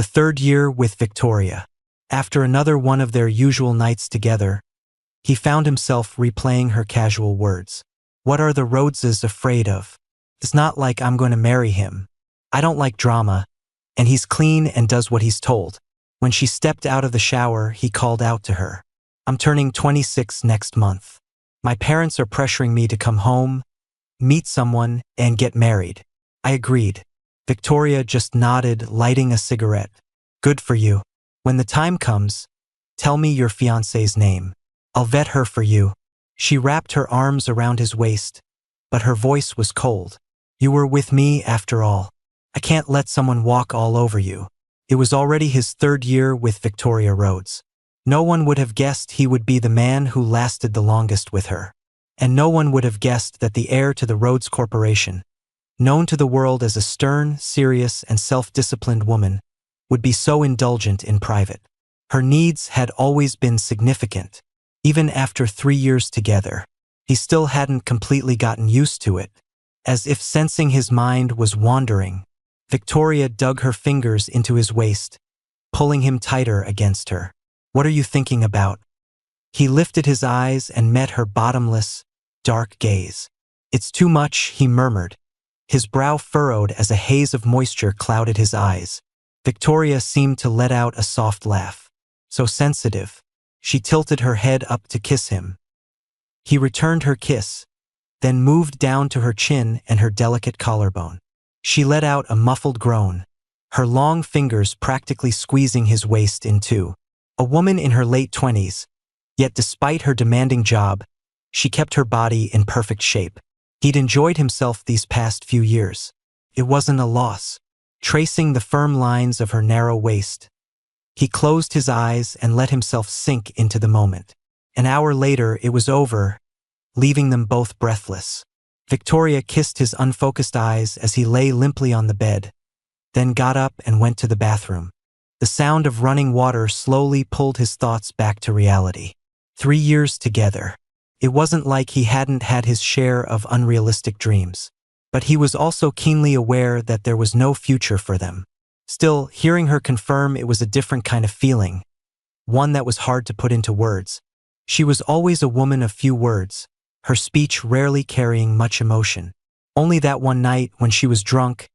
The third year with Victoria. After another one of their usual nights together, he found himself replaying her casual words. What are the Rhodeses afraid of? It's not like I'm going to marry him. I don't like drama, and he's clean and does what he's told. When she stepped out of the shower, he called out to her. I'm turning 26 next month. My parents are pressuring me to come home, meet someone, and get married. I agreed. Victoria just nodded, lighting a cigarette. Good for you. When the time comes, tell me your fiancé's name. I'll vet her for you. She wrapped her arms around his waist, but her voice was cold. You were with me after all. I can't let someone walk all over you. It was already his third year with Victoria Rhodes. No one would have guessed he would be the man who lasted the longest with her. And no one would have guessed that the heir to the Rhodes Corporation, known to the world as a stern, serious, and self-disciplined woman, would be so indulgent in private. Her needs had always been significant. Even after 3 years together, he still hadn't completely gotten used to it. As if sensing his mind was wandering, Victoria dug her fingers into his waist, pulling him tighter against her. What are you thinking about? He lifted his eyes and met her bottomless, dark gaze. It's too much, he murmured. His brow furrowed as a haze of moisture clouded his eyes. Victoria seemed to let out a soft laugh. So sensitive. She tilted her head up to kiss him. He returned her kiss, then moved down to her chin and her delicate collarbone. She let out a muffled groan, her long fingers practically squeezing his waist in two. A woman in her late 20s, yet despite her demanding job, she kept her body in perfect shape. He'd enjoyed himself these past few years. It wasn't a loss. Tracing the firm lines of her narrow waist, he closed his eyes and let himself sink into the moment. An hour later, it was over, leaving them both breathless. Victoria kissed his unfocused eyes as he lay limply on the bed, then got up and went to the bathroom. The sound of running water slowly pulled his thoughts back to reality. 3 years together. It wasn't like he hadn't had his share of unrealistic dreams. But he was also keenly aware that there was no future for them. Still, hearing her confirm it was a different kind of feeling, one that was hard to put into words. She was always a woman of few words, her speech rarely carrying much emotion. Only that one night, when she was drunk,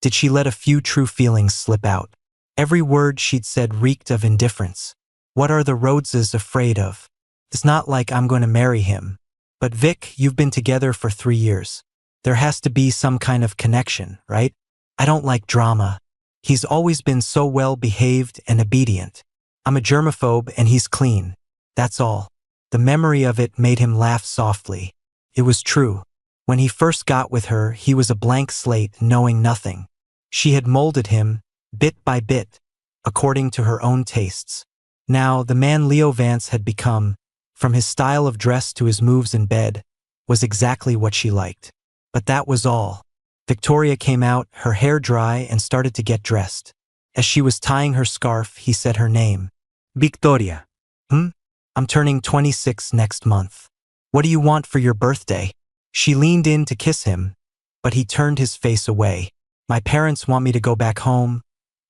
did she let a few true feelings slip out. Every word she'd said reeked of indifference. What are the Rhodeses afraid of? It's not like I'm going to marry him. But Vic, you've been together for 3 years. There has to be some kind of connection, right? I don't like drama. He's always been so well-behaved and obedient. I'm a germaphobe and he's clean. That's all. The memory of it made him laugh softly. It was true. When he first got with her, he was a blank slate, knowing nothing. She had molded him, bit by bit, according to her own tastes. Now, the man Leo Vance had become, from his style of dress to his moves in bed, was exactly what she liked. But that was all. Victoria came out, her hair dry, and started to get dressed. As she was tying her scarf, he said her name. Victoria. I'm turning 26 next month. What do you want for your birthday? She leaned in to kiss him, but he turned his face away. My parents want me to go back home,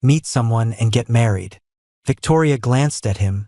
meet someone, and get married. Victoria glanced at him,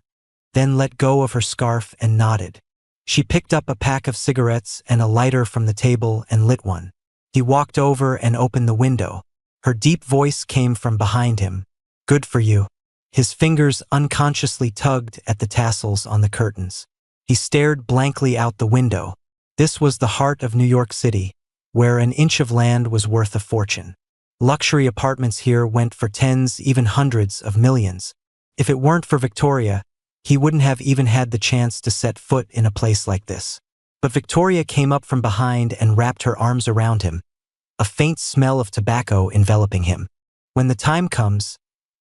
then let go of her scarf and nodded. She picked up a pack of cigarettes and a lighter from the table and lit one. He walked over and opened the window. Her deep voice came from behind him. Good for you. His fingers unconsciously tugged at the tassels on the curtains. He stared blankly out the window. This was the heart of New York City, where an inch of land was worth a fortune. Luxury apartments here went for tens, even hundreds of millions. If it weren't for Victoria, he wouldn't have even had the chance to set foot in a place like this. But Victoria came up from behind and wrapped her arms around him, a faint smell of tobacco enveloping him. When the time comes,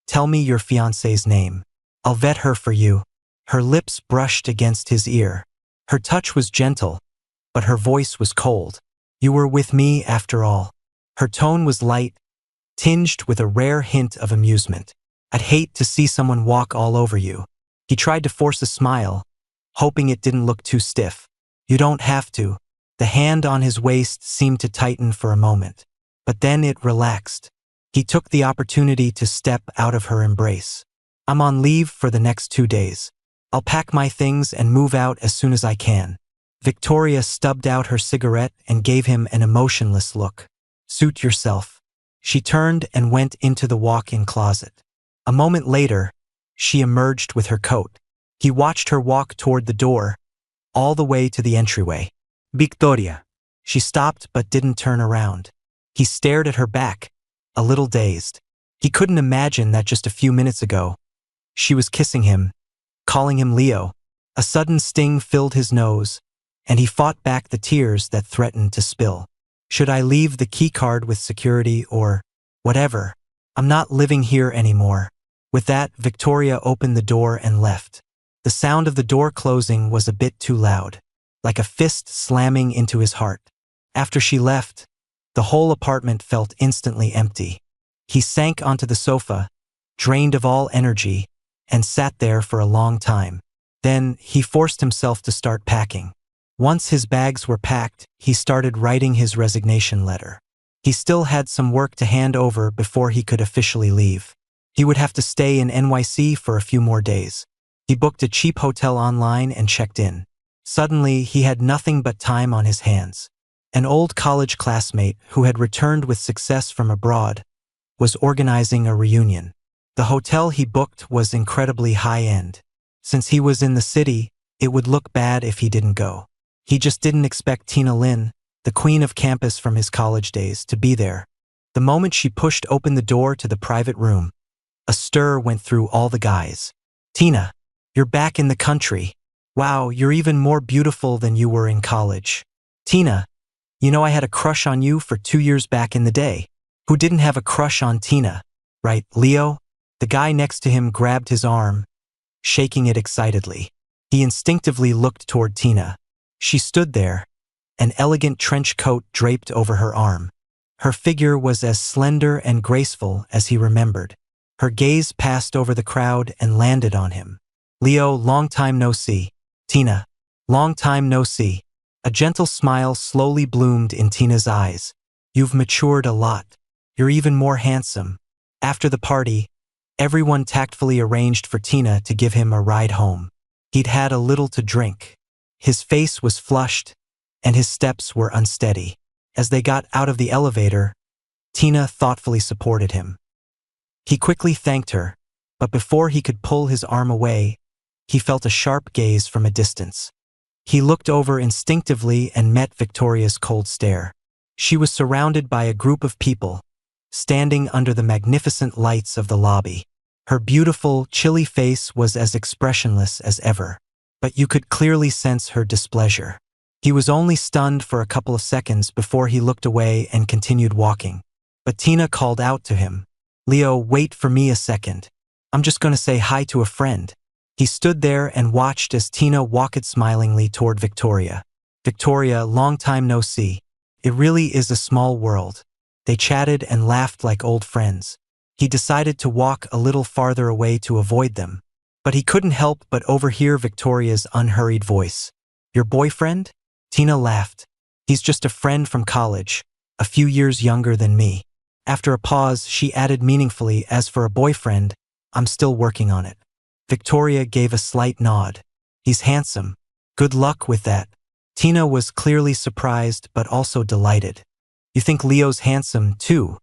tell me your fiancé's name. I'll vet her for you. Her lips brushed against his ear. Her touch was gentle, but her voice was cold. You were with me after all. Her tone was light, tinged with a rare hint of amusement. I'd hate to see someone walk all over you. He tried to force a smile, hoping it didn't look too stiff. You don't have to. The hand on his waist seemed to tighten for a moment, but then it relaxed. He took the opportunity to step out of her embrace. I'm on leave for the next 2 days. I'll pack my things and move out as soon as I can. Victoria stubbed out her cigarette and gave him an emotionless look. Suit yourself. She turned and went into the walk-in closet. A moment later, she emerged with her coat. He watched her walk toward the door, all the way to the entryway. Victoria. She stopped but didn't turn around. He stared at her back, a little dazed. He couldn't imagine that just a few minutes ago, she was kissing him, calling him Leo. A sudden sting filled his nose, and he fought back the tears that threatened to spill. Should I leave the keycard with security or whatever? I'm not living here anymore. With that, Victoria opened the door and left. The sound of the door closing was a bit too loud, like a fist slamming into his heart. After she left, the whole apartment felt instantly empty. He sank onto the sofa, drained of all energy, and sat there for a long time. Then he forced himself to start packing. Once his bags were packed, he started writing his resignation letter. He still had some work to hand over before he could officially leave. He would have to stay in NYC for a few more days. He booked a cheap hotel online and checked in. Suddenly, he had nothing but time on his hands. An old college classmate who had returned with success from abroad was organizing a reunion. The hotel he booked was incredibly high-end. Since he was in the city, it would look bad if he didn't go. He just didn't expect Tina Lynn, the queen of campus from his college days, to be there. The moment she pushed open the door to the private room, a stir went through all the guys. Tina, you're back in the country. Wow, you're even more beautiful than you were in college. Tina, you know I had a crush on you for 2 years back in the day. Who didn't have a crush on Tina? Right, Leo? The guy next to him grabbed his arm, shaking it excitedly. He instinctively looked toward Tina. She stood there, an elegant trench coat draped over her arm. Her figure was as slender and graceful as he remembered. Her gaze passed over the crowd and landed on him. Leo, long time no see. Tina, long time no see. A gentle smile slowly bloomed in Tina's eyes. You've matured a lot. You're even more handsome. After the party, everyone tactfully arranged for Tina to give him a ride home. He'd had a little to drink. His face was flushed, and his steps were unsteady. As they got out of the elevator, Tina thoughtfully supported him. He quickly thanked her, but before he could pull his arm away, he felt a sharp gaze from a distance. He looked over instinctively and met Victoria's cold stare. She was surrounded by a group of people, standing under the magnificent lights of the lobby. Her beautiful, chilly face was as expressionless as ever, but you could clearly sense her displeasure. He was only stunned for a couple of seconds before he looked away and continued walking. But Tina called out to him. Leo, wait for me a second. I'm just going to say hi to a friend. He stood there and watched as Tina walked smilingly toward Victoria. Victoria, long time no see. It really is a small world. They chatted and laughed like old friends. He decided to walk a little farther away to avoid them, but he couldn't help but overhear Victoria's unhurried voice. Your boyfriend? Tina laughed. He's just a friend from college, a few years younger than me. After a pause, she added meaningfully, as for a boyfriend, I'm still working on it. Victoria gave a slight nod. He's handsome. Good luck with that. Tina was clearly surprised but also delighted. You think Leo's handsome too,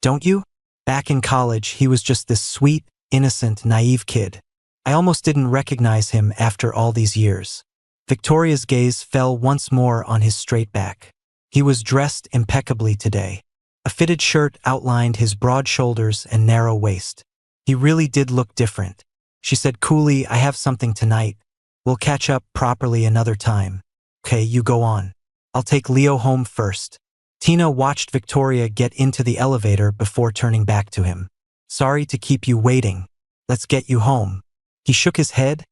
don't you? Back in college, he was just this sweet, innocent, naive kid. I almost didn't recognize him after all these years. Victoria's gaze fell once more on his straight back. He was dressed impeccably today. A fitted shirt outlined his broad shoulders and narrow waist. He really did look different. She said coolly, I have something tonight. We'll catch up properly another time. Okay, you go on. I'll take Leo home first. Tina watched Victoria get into the elevator before turning back to him. Sorry to keep you waiting. Let's get you home. He shook his head,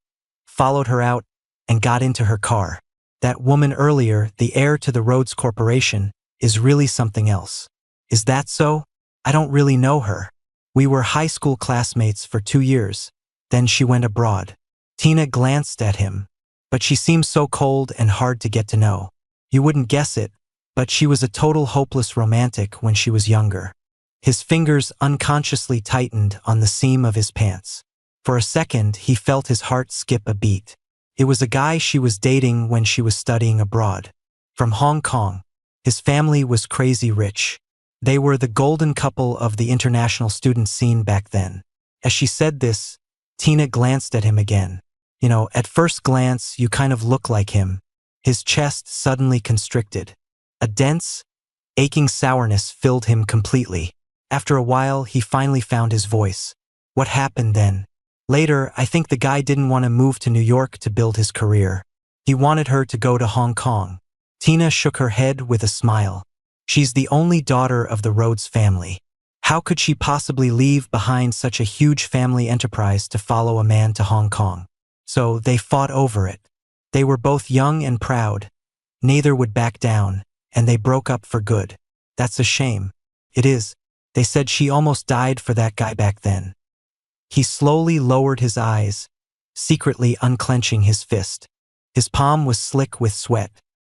followed her out, and got into her car. That woman earlier, the heir to the Rhodes Corporation, is really something else. Is that so? I don't really know her. We were high school classmates for 2 years. Then she went abroad. Tina glanced at him, but she seemed so cold and hard to get to know. You wouldn't guess it, but she was a total hopeless romantic when she was younger. His fingers unconsciously tightened on the seam of his pants. For a second, he felt his heart skip a beat. It was a guy she was dating when she was studying abroad. From Hong Kong. His family was crazy rich. They were the golden couple of the international student scene back then. As she said this, Tina glanced at him again. At first glance, you kind of look like him. His chest suddenly constricted. A dense, aching sourness filled him completely. After a while, he finally found his voice. What happened then? Later, I think the guy didn't want to move to New York to build his career. He wanted her to go to Hong Kong. Tina shook her head with a smile. She's the only daughter of the Rhodes family. How could she possibly leave behind such a huge family enterprise to follow a man to Hong Kong? So they fought over it. They were both young and proud. Neither would back down, and they broke up for good. That's a shame. It is. They said she almost died for that guy back then. He slowly lowered his eyes, secretly unclenching his fist. His palm was slick with sweat.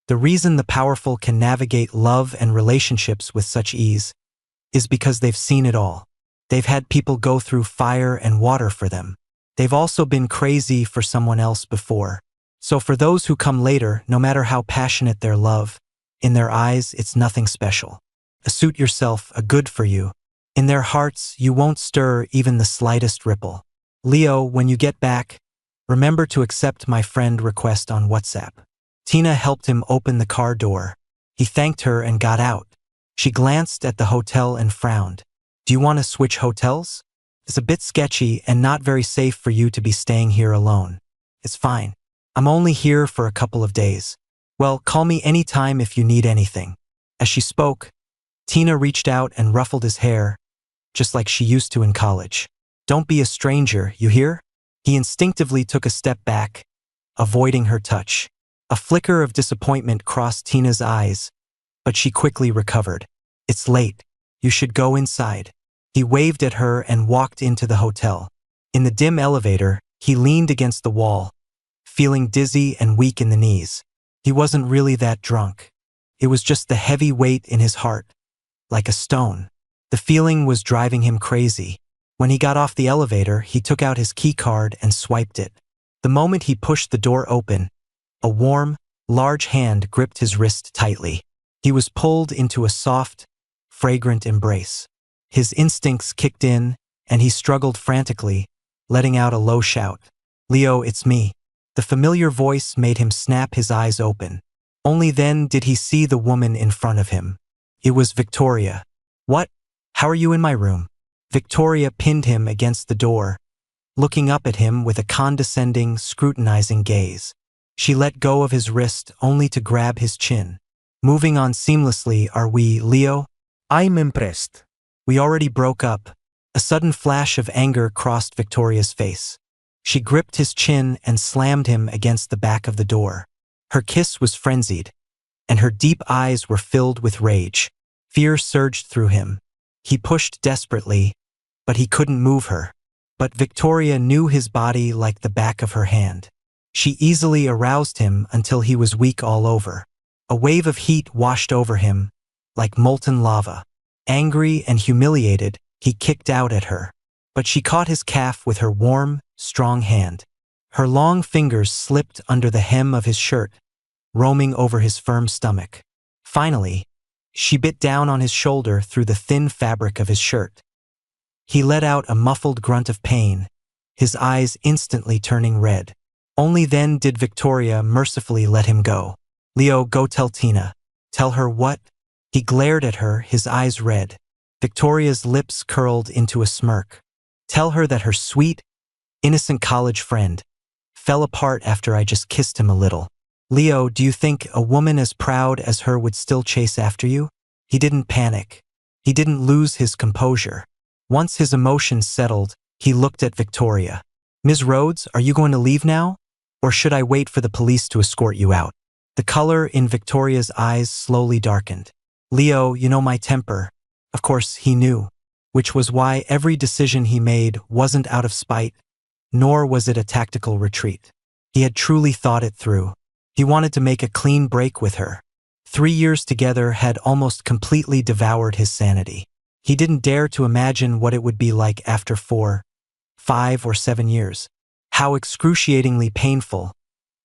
The reason the powerful can navigate love and relationships with such ease is because they've seen it all. They've had people go through fire and water for them. They've also been crazy for someone else before. So for those who come later, no matter how passionate their love, in their eyes it's nothing special. Suit yourself, a good for you. In their hearts, you won't stir even the slightest ripple. Leo, when you get back, remember to accept my friend request on WhatsApp. Tina helped him open the car door. He thanked her and got out. She glanced at the hotel and frowned. Do you want to switch hotels? It's a bit sketchy and not very safe for you to be staying here alone. It's fine. I'm only here for a couple of days. Well, call me anytime if you need anything. As she spoke, Tina reached out and ruffled his hair, just like she used to in college. Don't be a stranger, you hear? He instinctively took a step back, avoiding her touch. A flicker of disappointment crossed Tina's eyes, but she quickly recovered. It's late. You should go inside. He waved at her and walked into the hotel. In the dim elevator, he leaned against the wall, feeling dizzy and weak in the knees. He wasn't really that drunk. It was just the heavy weight in his heart, like a stone. The feeling was driving him crazy. When he got off the elevator, he took out his key card and swiped it. The moment he pushed the door open, a warm, large hand gripped his wrist tightly. He was pulled into a soft, fragrant embrace. His instincts kicked in, and he struggled frantically, letting out a low shout. Leo, it's me. The familiar voice made him snap his eyes open. Only then did he see the woman in front of him. It was Victoria. What? How are you in my room? Victoria pinned him against the door, looking up at him with a condescending, scrutinizing gaze. She let go of his wrist only to grab his chin. Moving on seamlessly, are we, Leo? I'm impressed. We already broke up. A sudden flash of anger crossed Victoria's face. She gripped his chin and slammed him against the back of the door. Her kiss was frenzied, and her deep eyes were filled with rage. Fear surged through him. He pushed desperately, but he couldn't move her. But Victoria knew his body like the back of her hand. She easily aroused him until he was weak all over. A wave of heat washed over him, like molten lava. Angry and humiliated, he kicked out at her. But she caught his calf with her warm, strong hand. Her long fingers slipped under the hem of his shirt, roaming over his firm stomach. Finally, she bit down on his shoulder through the thin fabric of his shirt. He let out a muffled grunt of pain, his eyes instantly turning red. Only then did Victoria mercifully let him go. Leo, go tell Tina. Tell her what? He glared at her, his eyes red. Victoria's lips curled into a smirk. Tell her that her sweet, innocent college friend fell apart after I just kissed him a little. Leo, do you think a woman as proud as her would still chase after you? He didn't panic. He didn't lose his composure. Once his emotions settled, he looked at Victoria. Ms. Rhodes, are you going to leave now? Or should I wait for the police to escort you out? The color in Victoria's eyes slowly darkened. Leo, you know my temper. Of course, he knew, which was why every decision he made wasn't out of spite, nor was it a tactical retreat. He had truly thought it through. He wanted to make a clean break with her. 3 years together had almost completely devoured his sanity. He didn't dare to imagine what it would be like after 4, 5, or 7 years. How excruciatingly painful,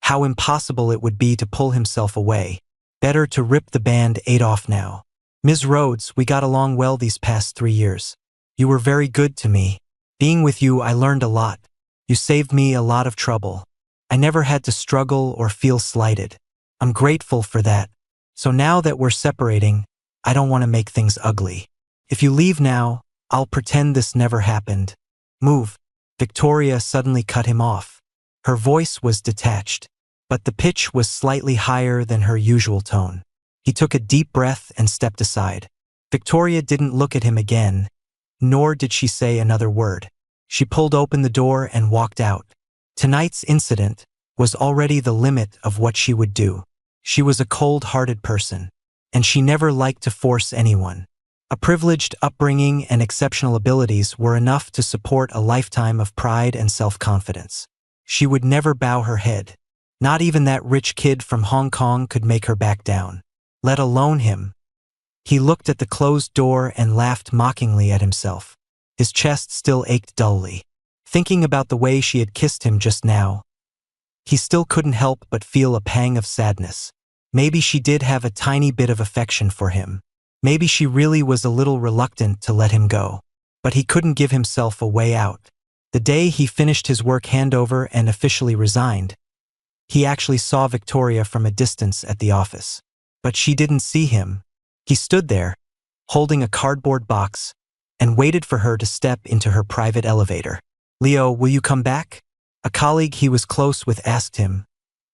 how impossible it would be to pull himself away. Better to rip the Band-Aid off now. Ms. Rhodes, we got along well these past 3 years. You were very good to me. Being with you, I learned a lot. You saved me a lot of trouble. I never had to struggle or feel slighted. I'm grateful for that. So now that we're separating, I don't want to make things ugly. If you leave now, I'll pretend this never happened. Move. Victoria suddenly cut him off. Her voice was detached, but the pitch was slightly higher than her usual tone. He took a deep breath and stepped aside. Victoria didn't look at him again, nor did she say another word. She pulled open the door and walked out. Tonight's incident was already the limit of what she would do. She was a cold-hearted person, and she never liked to force anyone. A privileged upbringing and exceptional abilities were enough to support a lifetime of pride and self-confidence. She would never bow her head. Not even that rich kid from Hong Kong could make her back down, let alone him. He looked at the closed door and laughed mockingly at himself. His chest still ached dully. Thinking about the way she had kissed him just now, he still couldn't help but feel a pang of sadness. Maybe she did have a tiny bit of affection for him. Maybe she really was a little reluctant to let him go. But he couldn't give himself a way out. The day he finished his work handover and officially resigned, he actually saw Victoria from a distance at the office. But she didn't see him. He stood there, holding a cardboard box, and waited for her to step into her private elevator. "Leo, will you come back?" A colleague he was close with asked him,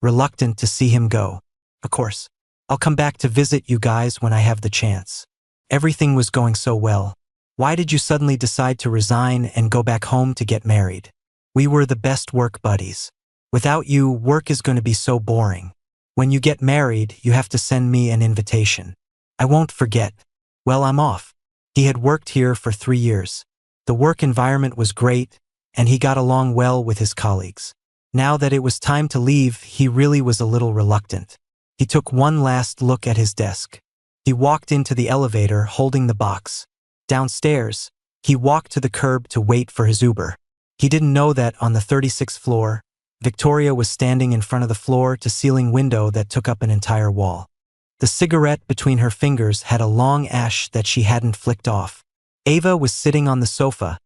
reluctant to see him go. "Of course. I'll come back to visit you guys when I have the chance. Everything was going so well. Why did you suddenly decide to resign and go back home to get married? We were the best work buddies. Without you, work is going to be so boring. When you get married, you have to send me an invitation. I won't forget. Well, I'm off." He had worked here for 3 years. The work environment was great, and he got along well with his colleagues. Now that it was time to leave, he really was a little reluctant. He took one last look at his desk. He walked into the elevator holding the box. Downstairs, he walked to the curb to wait for his Uber. He didn't know that on the 36th floor, Victoria was standing in front of the floor-to-ceiling window that took up an entire wall. The cigarette between her fingers had a long ash that she hadn't flicked off. Ava was sitting on the sofa,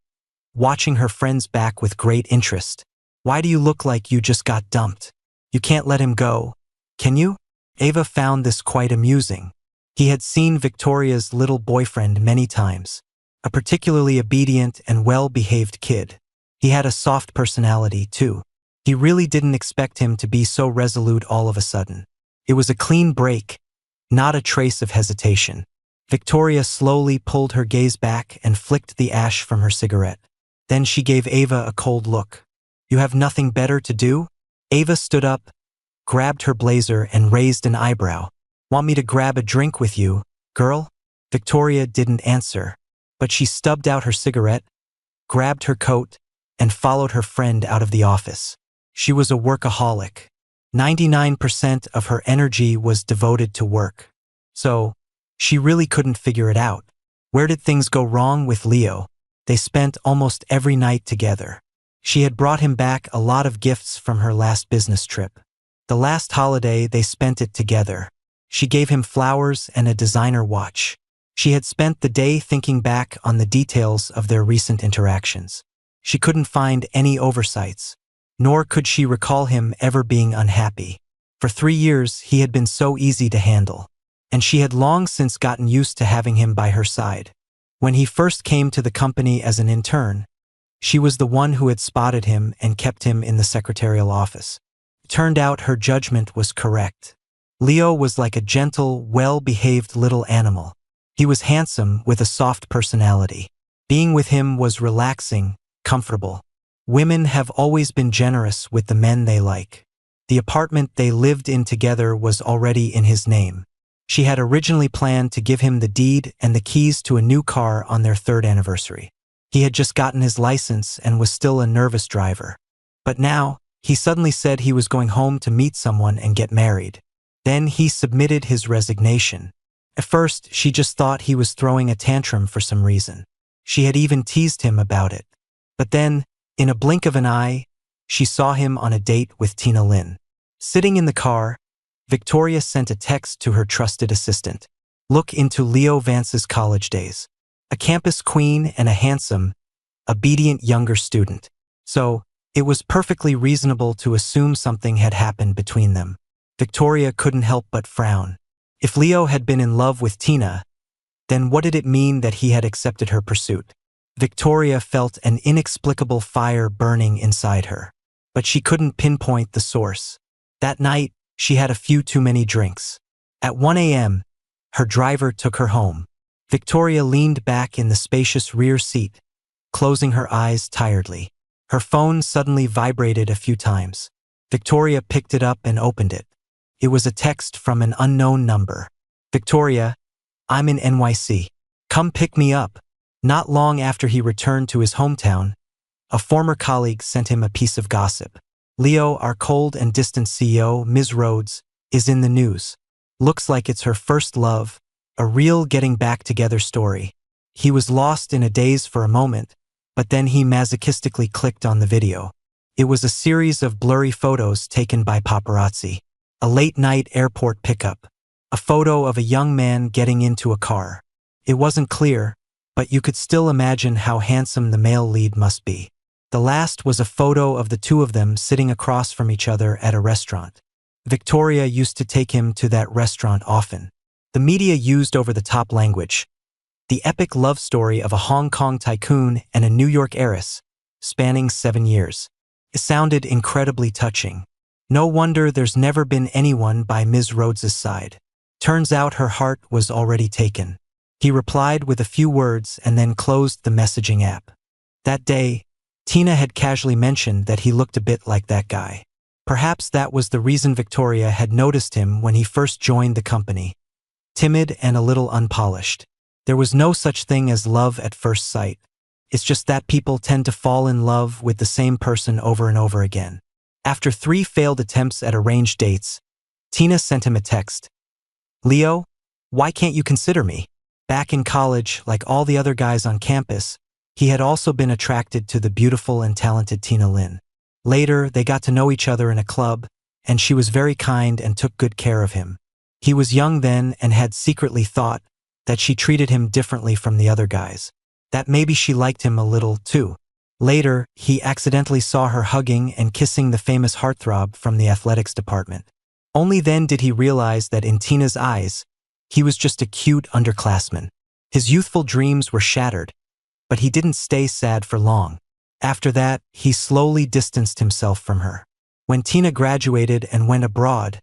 watching her friends back with great interest. "Why do you look like you just got dumped? You can't let him go, can you?" Ava found this quite amusing. He had seen Victoria's little boyfriend many times, a particularly obedient and well-behaved kid. He had a soft personality, too. He really didn't expect him to be so resolute all of a sudden. It was a clean break, not a trace of hesitation. Victoria slowly pulled her gaze back and flicked the ash from her cigarette. Then she gave Ava a cold look. "You have nothing better to do?" Ava stood up, grabbed her blazer and raised an eyebrow. "Want me to grab a drink with you, girl?" Victoria didn't answer, but she stubbed out her cigarette, grabbed her coat, and followed her friend out of the office. She was a workaholic. 99% of her energy was devoted to work. So, she really couldn't figure it out. Where did things go wrong with Leo? They spent almost every night together. She had brought him back a lot of gifts from her last business trip. The last holiday, they spent it together. She gave him flowers and a designer watch. She had spent the day thinking back on the details of their recent interactions. She couldn't find any oversights, nor could she recall him ever being unhappy. For 3 years, he had been so easy to handle, and she had long since gotten used to having him by her side. When he first came to the company as an intern, she was the one who had spotted him and kept him in the secretarial office. It turned out her judgment was correct. Leo was like a gentle, well-behaved little animal. He was handsome with a soft personality. Being with him was relaxing, comfortable. Women have always been generous with the men they like. The apartment they lived in together was already in his name. She had originally planned to give him the deed and the keys to a new car on their 3rd anniversary. He had just gotten his license and was still a nervous driver. But now, he suddenly said he was going home to meet someone and get married. Then he submitted his resignation. At first, she just thought he was throwing a tantrum for some reason. She had even teased him about it. But then, in a blink of an eye, she saw him on a date with Tina Lynn. Sitting in the car, Victoria sent a text to her trusted assistant. Look into Leo Vance's college days. A campus queen and a handsome, obedient younger student. So, it was perfectly reasonable to assume something had happened between them. Victoria couldn't help but frown. If Leo had been in love with Tina, then what did it mean that he had accepted her pursuit? Victoria felt an inexplicable fire burning inside her. But she couldn't pinpoint the source. That night, she had a few too many drinks. At 1 a.m., her driver took her home. Victoria leaned back in the spacious rear seat, closing her eyes tiredly. Her phone suddenly vibrated a few times. Victoria picked it up and opened it. It was a text from an unknown number. Victoria, I'm in NYC. Come pick me up. Not long after he returned to his hometown, a former colleague sent him a piece of gossip. Leo, our cold and distant CEO, Ms. Rhodes, is in the news. Looks like it's her first love, a real getting back together story. He was lost in a daze for a moment, but then he masochistically clicked on the video. It was a series of blurry photos taken by paparazzi. A late-night airport pickup. A photo of a young man getting into a car. It wasn't clear, but you could still imagine how handsome the male lead must be. The last was a photo of the two of them sitting across from each other at a restaurant. Victoria used to take him to that restaurant often. The media used over-the-top language. The epic love story of a Hong Kong tycoon and a New York heiress, spanning 7 years. It sounded incredibly touching. No wonder there's never been anyone by Ms. Rhodes's side. Turns out her heart was already taken. He replied with a few words and then closed the messaging app. That day, Tina had casually mentioned that he looked a bit like that guy. Perhaps that was the reason Victoria had noticed him when he first joined the company. Timid and a little unpolished. There was no such thing as love at first sight. It's just that people tend to fall in love with the same person over and over again. After 3 failed attempts at arranged dates, Tina sent him a text. Leo, why can't you consider me? Back in college, like all the other guys on campus, he had also been attracted to the beautiful and talented Tina Lynn. Later, they got to know each other in a club, and she was very kind and took good care of him. He was young then and had secretly thought that she treated him differently from the other guys. That maybe she liked him a little, too. Later, he accidentally saw her hugging and kissing the famous heartthrob from the athletics department. Only then did he realize that in Tina's eyes, he was just a cute underclassman. His youthful dreams were shattered, but he didn't stay sad for long. After that, he slowly distanced himself from her. When Tina graduated and went abroad,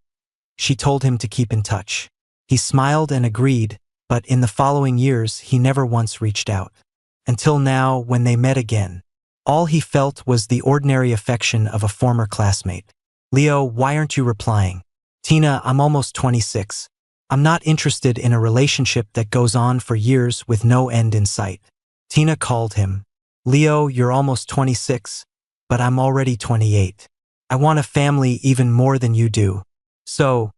she told him to keep in touch. He smiled and agreed, but in the following years, he never once reached out. Until now, when they met again, all he felt was the ordinary affection of a former classmate. Leo, why aren't you replying? Tina, I'm almost 26. I'm not interested in a relationship that goes on for years with no end in sight. Tina called him. Leo, you're almost 26, but I'm already 28. I want a family even more than you do. So,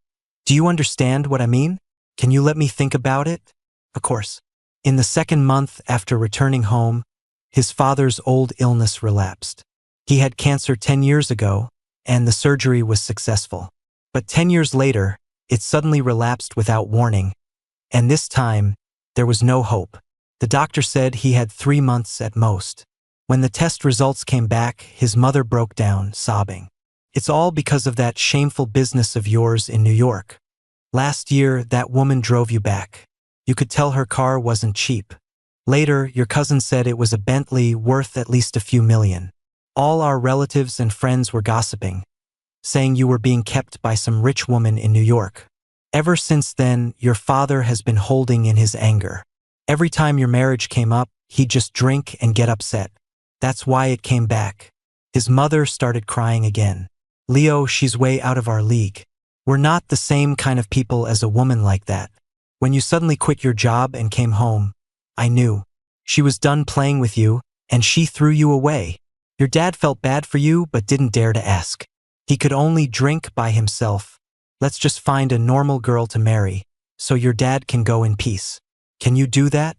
do you understand what I mean? Can you let me think about it? Of course. In the 2nd month after returning home, his father's old illness relapsed. He had cancer 10 years ago, and the surgery was successful. But 10 years later, it suddenly relapsed without warning, and this time, there was no hope. The doctor said he had 3 months at most. When the test results came back, his mother broke down, sobbing. It's all because of that shameful business of yours in New York. Last year, that woman drove you back. You could tell her car wasn't cheap. Later, your cousin said it was a Bentley worth at least a few million. All our relatives and friends were gossiping, saying you were being kept by some rich woman in New York. Ever since then, your father has been holding in his anger. Every time your marriage came up, he'd just drink and get upset. That's why it came back. His mother started crying again. Leo, she's way out of our league. We're not the same kind of people as a woman like that. When you suddenly quit your job and came home, I knew. She was done playing with you, and she threw you away. Your dad felt bad for you, but didn't dare to ask. He could only drink by himself. Let's just find a normal girl to marry. so your dad can go in peace. Can you do that?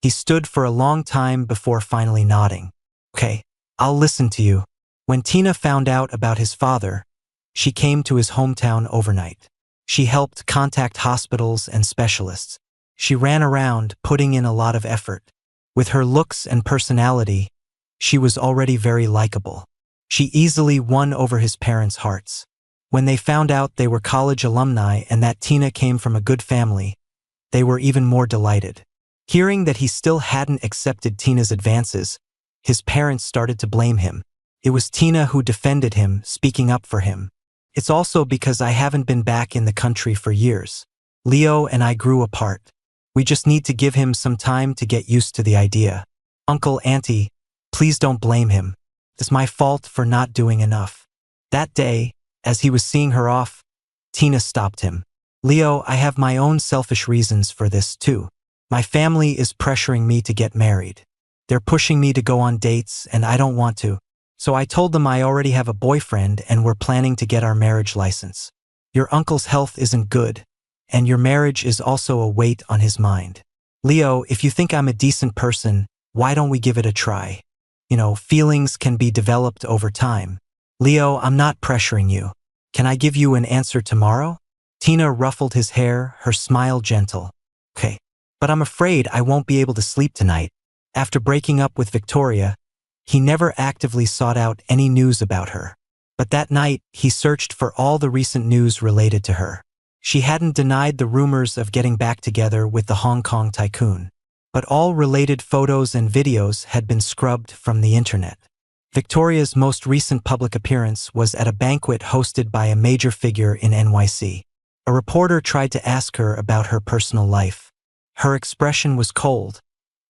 He stood for a long time before finally nodding. Okay, I'll listen to you. When Tina found out about his father, she came to his hometown overnight. She helped contact hospitals and specialists. She ran around, putting in a lot of effort. With her looks and personality, she was already very likable. She easily won over his parents' hearts. When they found out they were college alumni and that Tina came from a good family, they were even more delighted. Hearing that he still hadn't accepted Tina's advances, his parents started to blame him. It was Tina who defended him, speaking up for him. It's also because I haven't been back in the country for years. Leo and I grew apart. We just need to give him some time to get used to the idea. Uncle, Auntie, please don't blame him. It's my fault for not doing enough. That day, as he was seeing her off, Tina stopped him. Leo, I have my own selfish reasons for this too. My family is pressuring me to get married. They're pushing me to go on dates and I don't want to. So I told them I already have a boyfriend and we're planning to get our marriage license. Your uncle's health isn't good, and your marriage is also a weight on his mind. Leo, if you think I'm a decent person, why don't we give it a try? Feelings can be developed over time. Leo, I'm not pressuring you. Can I give you an answer tomorrow? Tina ruffled his hair, her smile gentle. Okay, but I'm afraid I won't be able to sleep tonight. After breaking up with Victoria, he never actively sought out any news about her. But that night, he searched for all the recent news related to her. She hadn't denied the rumors of getting back together with the Hong Kong tycoon, but all related photos and videos had been scrubbed from the internet. Victoria's most recent public appearance was at a banquet hosted by a major figure in NYC. A reporter tried to ask her about her personal life. Her expression was cold,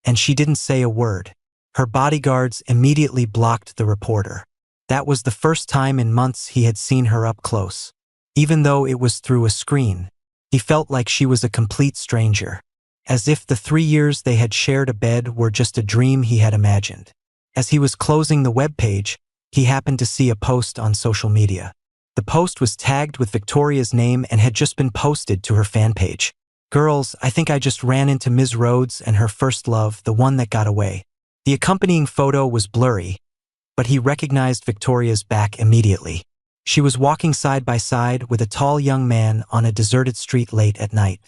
and she didn't say a word. Her bodyguards immediately blocked the reporter. That was the first time in months he had seen her up close. Even though it was through a screen, he felt like she was a complete stranger, as if the 3 years they had shared a bed were just a dream he had imagined. As he was closing the webpage, he happened to see a post on social media. The post was tagged with Victoria's name and had just been posted to her fan page. Girls, I think I just ran into Ms. Rhodes and her first love, the one that got away. The accompanying photo was blurry, but he recognized Victoria's back immediately. She was walking side by side with a tall young man on a deserted street late at night.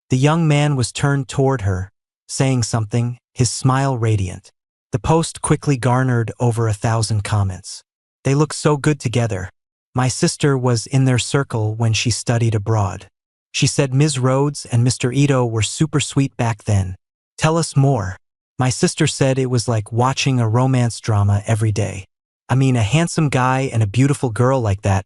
The young man was turned toward her, saying something, his smile radiant. The post quickly garnered over 1,000 comments. They look so good together. My sister was in their circle when she studied abroad. She said Ms. Rhodes and Mr. Ito were super sweet back then. Tell us more. My sister said it was like watching a romance drama every day. I mean, a handsome guy and a beautiful girl like that.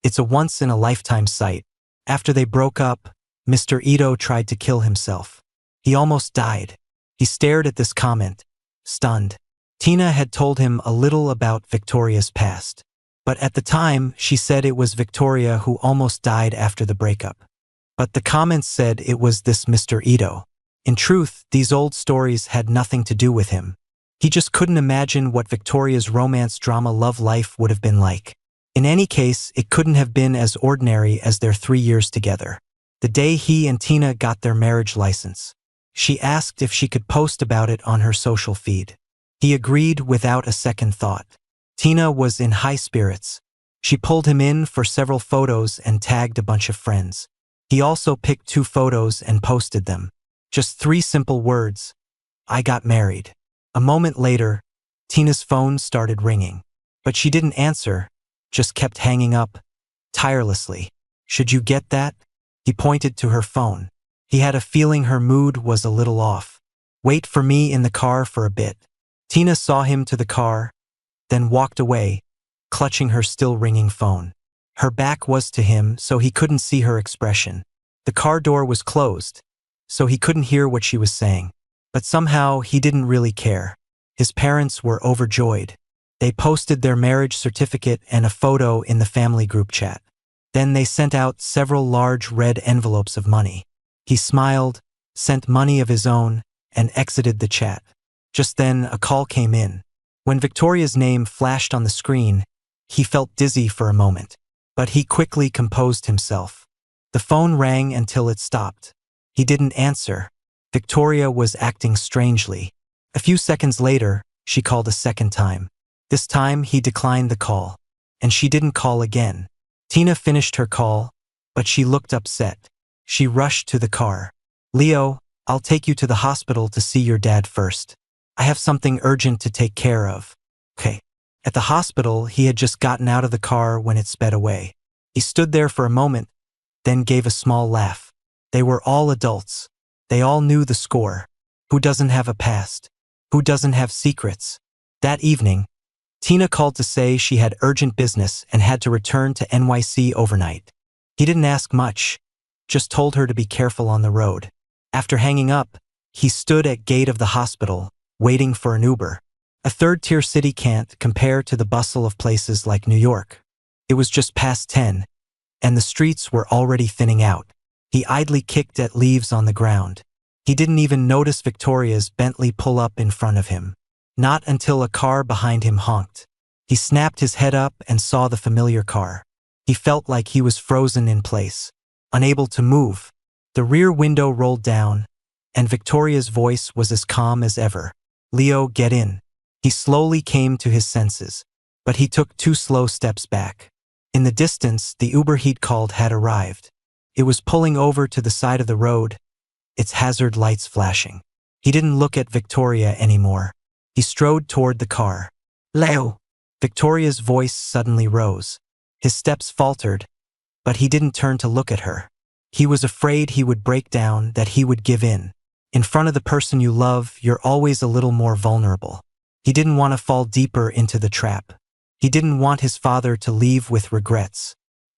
It's a once-in-a-lifetime sight. After they broke up, Mr. Ito tried to kill himself. He almost died. He stared at this comment, stunned. Tina had told him a little about Victoria's past. But at the time, she said it was Victoria who almost died after the breakup. But the comments said it was this Mr. Ito. In truth, these old stories had nothing to do with him. He just couldn't imagine what Victoria's romance drama love life would have been like. In any case, it couldn't have been as ordinary as their 3 years together. The day he and Tina got their marriage license, she asked if she could post about it on her social feed. He agreed without a second thought. Tina was in high spirits. She pulled him in for several photos and tagged a bunch of friends. He also picked 2 photos and posted them. Just 3 simple words. I got married. A moment later, Tina's phone started ringing. But she didn't answer, just kept hanging up, tirelessly. Should you get that? He pointed to her phone. He had a feeling her mood was a little off. Wait for me in the car for a bit. Tina saw him to the car, then walked away, clutching her still ringing phone. Her back was to him, so he couldn't see her expression. The car door was closed, so he couldn't hear what she was saying. But somehow he didn't really care. His parents were overjoyed. They posted their marriage certificate and a photo in the family group chat. Then they sent out several large red envelopes of money. He smiled, sent money of his own, and exited the chat. Just then, a call came in. When Victoria's name flashed on the screen, he felt dizzy for a moment. But he quickly composed himself. The phone rang until it stopped. He didn't answer. Victoria was acting strangely. A few seconds later, she called a second time. This time, he declined the call. And she didn't call again. Tina finished her call, but she looked upset. She rushed to the car. Leo, I'll take you to the hospital to see your dad first. I have something urgent to take care of. Okay. At the hospital, he had just gotten out of the car when it sped away. He stood there for a moment, then gave a small laugh. They were all adults. They all knew the score. Who doesn't have a past? Who doesn't have secrets? That evening, Tina called to say she had urgent business and had to return to NYC overnight. He didn't ask much, just told her to be careful on the road. After hanging up, he stood at gate of the hospital, waiting for an Uber. A third-tier city can't compare to the bustle of places like New York. It was just past 10, and the streets were already thinning out. He idly kicked at leaves on the ground. He didn't even notice Victoria's Bentley pull up in front of him. Not until a car behind him honked. He snapped his head up and saw the familiar car. He felt like he was frozen in place, unable to move. The rear window rolled down, and Victoria's voice was as calm as ever. Leo, get in. He slowly came to his senses, but he took 2 slow steps back. In the distance, the Uber he'd called had arrived. It was pulling over to the side of the road, its hazard lights flashing. He didn't look at Victoria anymore. He strode toward the car. Leo! Victoria's voice suddenly rose. His steps faltered, but he didn't turn to look at her. He was afraid he would break down, that he would give in. In front of the person you love, you're always a little more vulnerable. He didn't want to fall deeper into the trap. He didn't want his father to leave with regrets.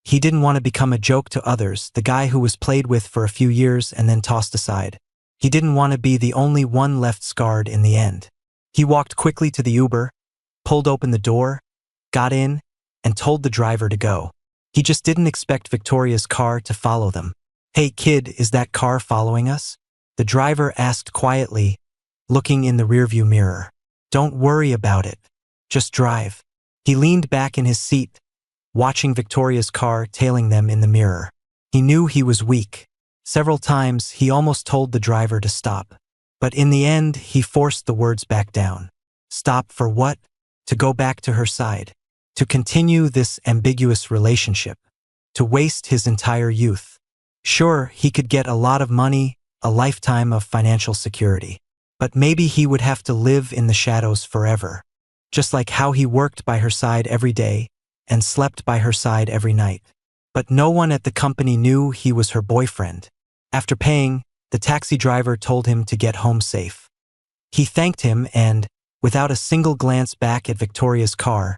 He didn't want to become a joke to others, the guy who was played with for a few years and then tossed aside. He didn't want to be the only one left scarred in the end. He walked quickly to the Uber, pulled open the door, got in, and told the driver to go. He just didn't expect Victoria's car to follow them. Hey kid, is that car following us? The driver asked quietly, looking in the rearview mirror. Don't worry about it. Just drive. He leaned back in his seat, watching Victoria's car tailing them in the mirror. He knew he was weak. Several times he almost told the driver to stop. But in the end, he forced the words back down. Stop for what? To go back to her side. To continue this ambiguous relationship. To waste his entire youth. Sure, he could get a lot of money, a lifetime of financial security. But maybe he would have to live in the shadows forever. Just like how he worked by her side every day and slept by her side every night. But no one at the company knew he was her boyfriend. After paying, the taxi driver told him to get home safe. He thanked him and, without a single glance back at Victoria's car,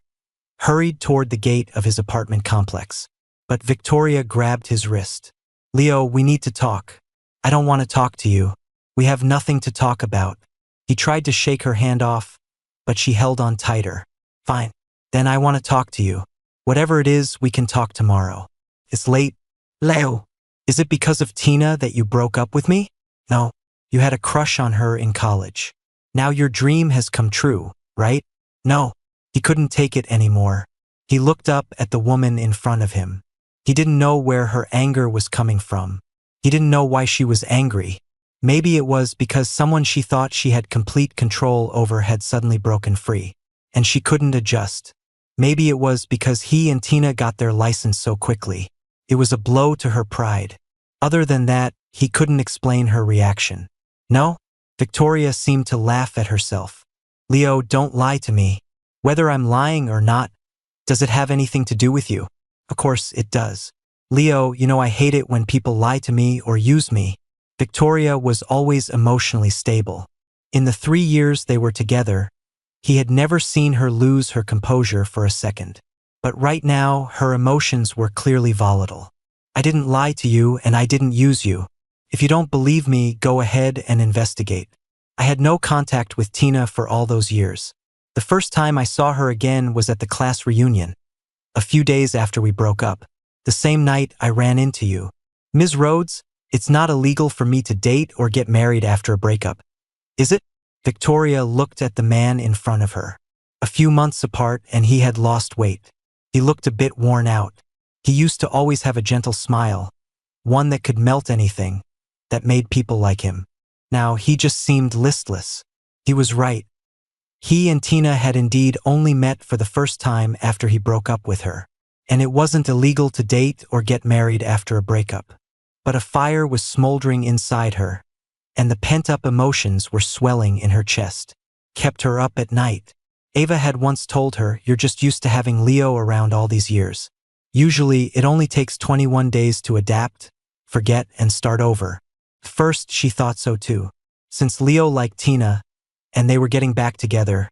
hurried toward the gate of his apartment complex. But Victoria grabbed his wrist. Leo, we need to talk. I don't want to talk to you. We have nothing to talk about. He tried to shake her hand off, but she held on tighter. Fine. Then I want to talk to you. Whatever it is, we can talk tomorrow. It's late. Leo, is it because of Tina that you broke up with me? No. You had a crush on her in college. Now your dream has come true, right? No. He couldn't take it anymore. He looked up at the woman in front of him. He didn't know where her anger was coming from. He didn't know why she was angry. Maybe it was because someone she thought she had complete control over had suddenly broken free, and she couldn't adjust. Maybe it was because he and Tina got their license so quickly. It was a blow to her pride. Other than that, he couldn't explain her reaction. No? Victoria seemed to laugh at herself. Leo, don't lie to me. Whether I'm lying or not, does it have anything to do with you? Of course it does. Leo, you know I hate it when people lie to me or use me. Victoria was always emotionally stable. In the 3 years they were together, he had never seen her lose her composure for a second. But right now, her emotions were clearly volatile. I didn't lie to you and I didn't use you. If you don't believe me, go ahead and investigate. I had no contact with Tina for all those years. The first time I saw her again was at the class reunion, a few days after we broke up. The same night I ran into you. Ms. Rhodes, it's not illegal for me to date or get married after a breakup. Is it? Victoria looked at the man in front of her. A few months apart and he had lost weight. He looked a bit worn out. He used to always have a gentle smile, one that could melt anything. that made people like him. Now he just seemed listless. He was right. He and Tina had indeed only met for the first time after he broke up with her. And it wasn't illegal to date or get married after a breakup. But a fire was smoldering inside her, and the pent-up emotions were swelling in her chest. Kept her up at night. Ava had once told her, "You're just used to having Leo around all these years. Usually, it only takes 21 days to adapt, forget, and start over." First, she thought so too. Since Leo liked Tina, and they were getting back together,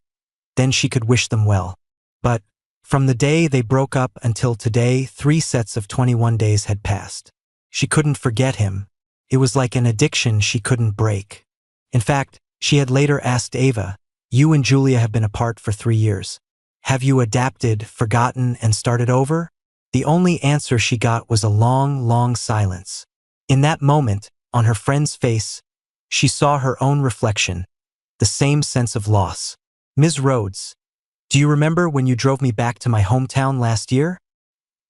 then she could wish them well. But from the day they broke up until today, 3 sets of 21 days had passed. She couldn't forget him. It was like an addiction she couldn't break. In fact, she had later asked Ava, "You and Julia have been apart for 3 years. Have you adapted, forgotten, and started over?" The only answer she got was a long, long silence. In that moment, on her friend's face, she saw her own reflection, the same sense of loss. "Ms. Rhodes, do you remember when you drove me back to my hometown last year?"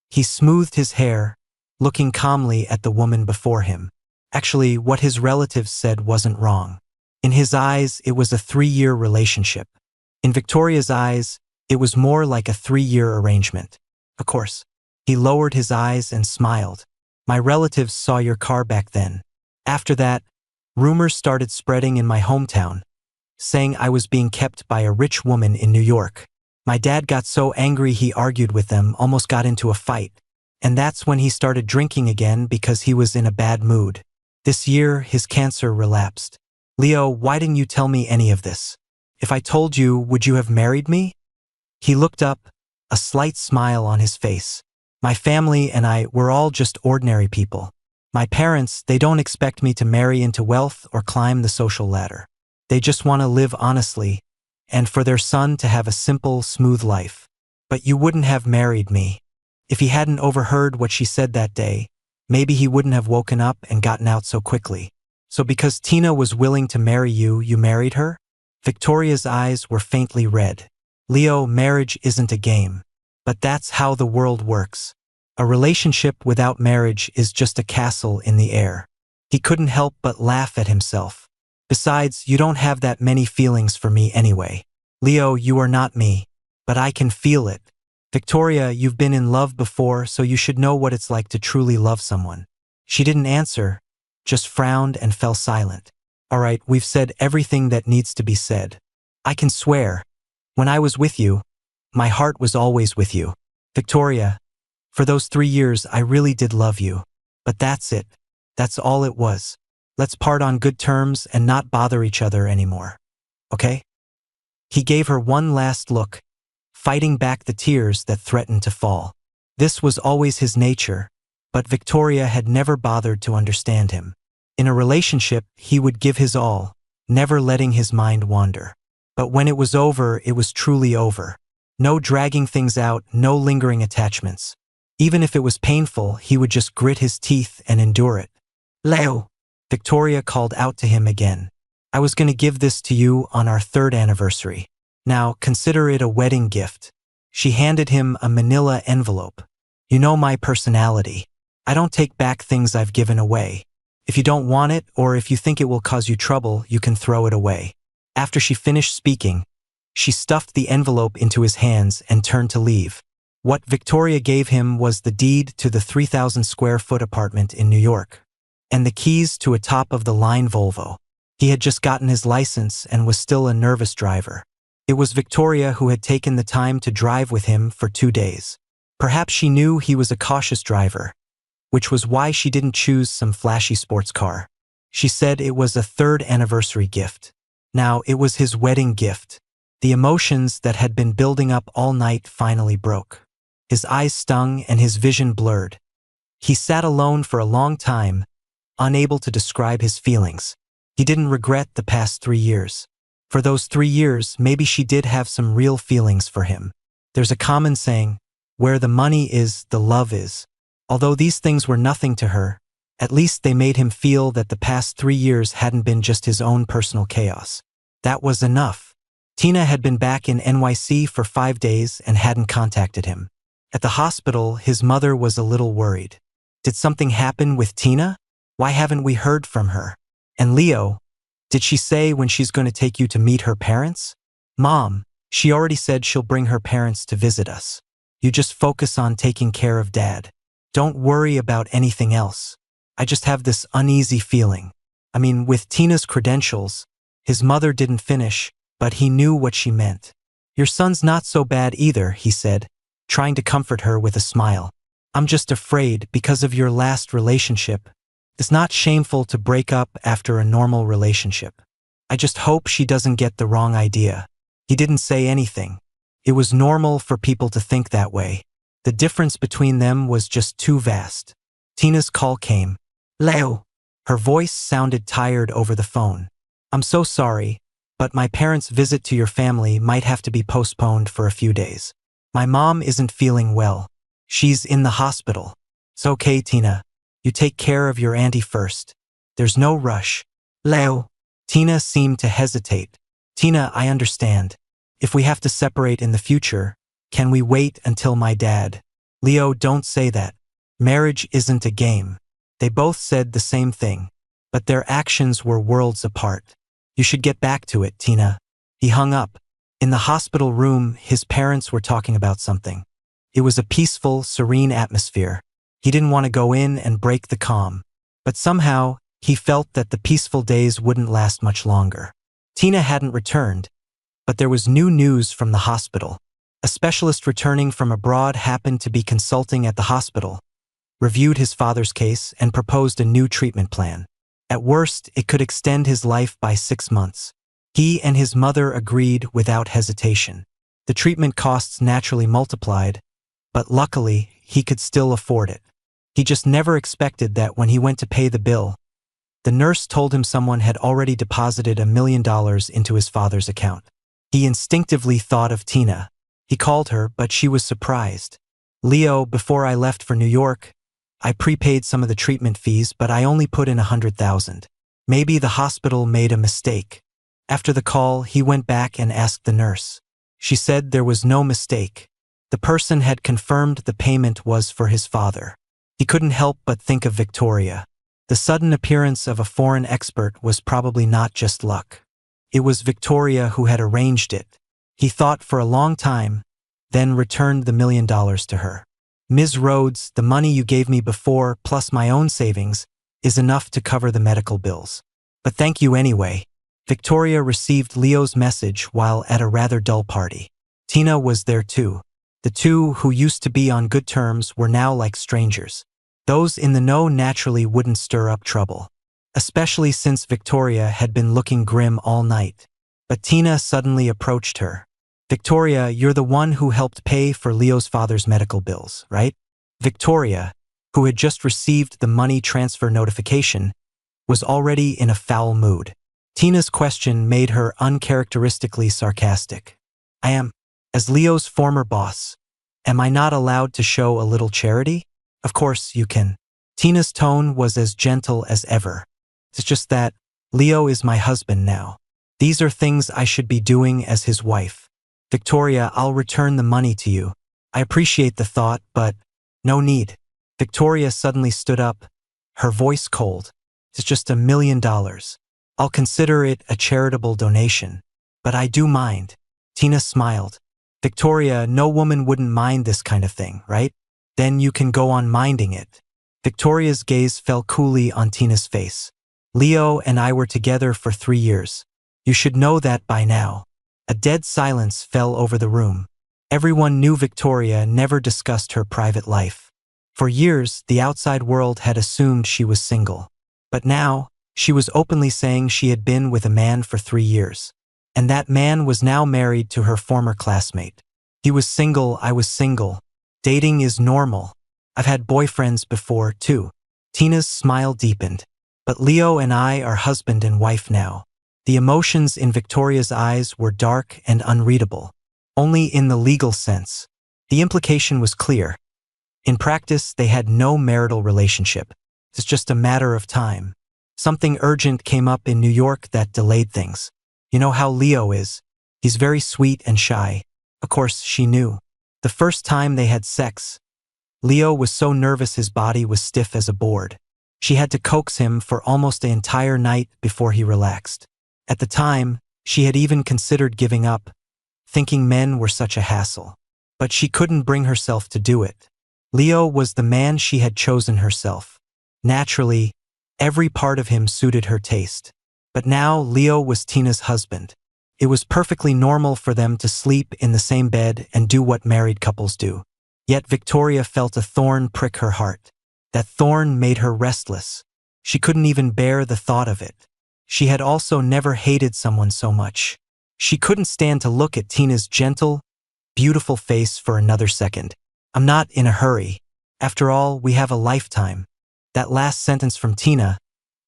He smoothed his hair, looking calmly at the woman before him. Actually, what his relatives said wasn't wrong. In his eyes, it was a 3-year relationship. In Victoria's eyes, it was more like a 3-year arrangement. Of course. He lowered his eyes and smiled. "My relatives saw your car back then. After that, rumors started spreading in my hometown, saying I was being kept by a rich woman in New York. My dad got so angry he argued with them, almost got into a fight. And that's when he started drinking again because he was in a bad mood. This year, his cancer relapsed. Leo, why didn't you tell me any of this? If I told you, would you have married me?" He looked up, a slight smile on his face. "My family and I, we're all just ordinary people. My parents, they don't expect me to marry into wealth or climb the social ladder. They just want to live honestly, and for their son to have a simple, smooth life. But you wouldn't have married me." If he hadn't overheard what she said that day, maybe he wouldn't have woken up and gotten out so quickly. "So because Tina was willing to marry you, you married her?" Victoria's eyes were faintly red. "Leo, marriage isn't a game. But that's how the world works. A relationship without marriage is just a castle in the air." He couldn't help but laugh at himself. "Besides, you don't have that many feelings for me anyway. Leo, you are not me. But I can feel it. Victoria, you've been in love before, so you should know what it's like to truly love someone." She didn't answer, just frowned and fell silent. "All right, we've said everything that needs to be said. I can swear, when I was with you, my heart was always with you. Victoria, for those 3 years I really did love you. But that's it. That's all it was. Let's part on good terms and not bother each other anymore. Okay?" He gave her one last look, fighting back the tears that threatened to fall. This was always his nature, but Victoria had never bothered to understand him. In a relationship, he would give his all, never letting his mind wander. But when it was over, it was truly over. No dragging things out, no lingering attachments. Even if it was painful, he would just grit his teeth and endure it. "Leo!" Victoria called out to him again. "I was going to give this to you on our 3rd anniversary. Now, consider it a wedding gift." She handed him a manila envelope. "You know my personality. I don't take back things I've given away. If you don't want it, or if you think it will cause you trouble, you can throw it away." After she finished speaking, she stuffed the envelope into his hands and turned to leave. What Victoria gave him was the deed to the 3,000 square foot apartment in New York, and the keys to a top-of-the-line Volvo. He had just gotten his license and was still a nervous driver. It was Victoria who had taken the time to drive with him for 2 days. Perhaps she knew he was a cautious driver, which was why she didn't choose some flashy sports car. She said it was a 3rd anniversary gift. Now it was his wedding gift. The emotions that had been building up all night finally broke. His eyes stung and his vision blurred. He sat alone for a long time, unable to describe his feelings. He didn't regret the past 3 years. For those 3 years, maybe she did have some real feelings for him. There's a common saying, "Where the money is, the love is." Although these things were nothing to her, at least they made him feel that the past 3 years hadn't been just his own personal chaos. That was enough. Tina had been back in NYC for 5 days and hadn't contacted him. At the hospital, his mother was a little worried. Did something happen with Tina? Why haven't we heard from her? And Leo, did she say when she's going to take you to meet her parents? Mom, she already said she'll bring her parents to visit us. You just focus on taking care of Dad. Don't worry about anything else. I just have this uneasy feeling. I mean, with Tina's credentials, his mother didn't finish, but he knew what she meant. Your son's not so bad either, he said, trying to comfort her with a smile. I'm just afraid because of your last relationship. It's not shameful to break up after a normal relationship. I just hope she doesn't get the wrong idea. He didn't say anything. It was normal for people to think that way. The difference between them was just too vast. Tina's call came. Leo. Her voice sounded tired over the phone. I'm so sorry, but my parents' visit to your family might have to be postponed for a few days. My mom isn't feeling well. She's in the hospital. It's okay, Tina. You take care of your auntie first. There's no rush. Leo. Tina seemed to hesitate. Tina, I understand. If we have to separate in the future, can we wait until my dad? Leo, don't say that. Marriage isn't a game. They both said the same thing, but their actions were worlds apart. You should get back to it, Tina. He hung up. In the hospital room, his parents were talking about something. It was a peaceful, serene atmosphere. He didn't want to go in and break the calm, but somehow he felt that the peaceful days wouldn't last much longer. Tina hadn't returned, but there was new news from the hospital. A specialist returning from abroad happened to be consulting at the hospital, reviewed his father's case, and proposed a new treatment plan. At worst, it could extend his life by 6 months. He and his mother agreed without hesitation. The treatment costs naturally multiplied, but luckily, he could still afford it. He just never expected that when he went to pay the bill, the nurse told him someone had already deposited $1 million into his father's account. He instinctively thought of Tina. He called her, but she was surprised. Leo, before I left for New York, I prepaid some of the treatment fees, but I only put in $100,000. Maybe the hospital made a mistake. After the call, he went back and asked the nurse. She said there was no mistake. The person had confirmed the payment was for his father. He couldn't help but think of Victoria. The sudden appearance of a foreign expert was probably not just luck. It was Victoria who had arranged it. He thought for a long time, then returned the $1 million to her. Ms. Rhodes, the money you gave me before, plus my own savings, is enough to cover the medical bills. But thank you anyway. Victoria received Leo's message while at a rather dull party. Tina was there too. The two, who used to be on good terms, were now like strangers. Those in the know naturally wouldn't stir up trouble, especially since Victoria had been looking grim all night. But Tina suddenly approached her. Victoria, you're the one who helped pay for Leo's father's medical bills, right? Victoria, who had just received the money transfer notification, was already in a foul mood. Tina's question made her uncharacteristically sarcastic. I am. As Leo's former boss, am I not allowed to show a little charity? Of course you can. Tina's tone was as gentle as ever. It's just that Leo is my husband now. These are things I should be doing as his wife. Victoria, I'll return the money to you. I appreciate the thought, but no need. Victoria suddenly stood up, her voice cold. It's just $1 million. I'll consider it a charitable donation, but I do mind. Tina smiled. Victoria, no woman wouldn't mind this kind of thing, right? Then you can go on minding it. Victoria's gaze fell coolly on Tina's face. Leo and I were together for 3 years. You should know that by now. A dead silence fell over the room. Everyone knew Victoria never discussed her private life. For years, the outside world had assumed she was single. But now, she was openly saying she had been with a man for 3 years. And that man was now married to her former classmate. He was single, I was single. Dating is normal. I've had boyfriends before, too. Tina's smile deepened. But Leo and I are husband and wife now. The emotions in Victoria's eyes were dark and unreadable. Only in the legal sense. The implication was clear. In practice, they had no marital relationship. It's just a matter of time. Something urgent came up in New York that delayed things. You know how Leo is. He's very sweet and shy. Of course, she knew. The first time they had sex, Leo was so nervous his body was stiff as a board. She had to coax him for almost the entire night before he relaxed. At the time, she had even considered giving up, thinking men were such a hassle. But she couldn't bring herself to do it. Leo was the man she had chosen herself. Naturally, every part of him suited her taste. But now Leo was Tina's husband. It was perfectly normal for them to sleep in the same bed and do what married couples do. Yet Victoria felt a thorn prick her heart. That thorn made her restless. She couldn't even bear the thought of it. She had also never hated someone so much. She couldn't stand to look at Tina's gentle, beautiful face for another second. I'm not in a hurry. After all, we have a lifetime. That last sentence from Tina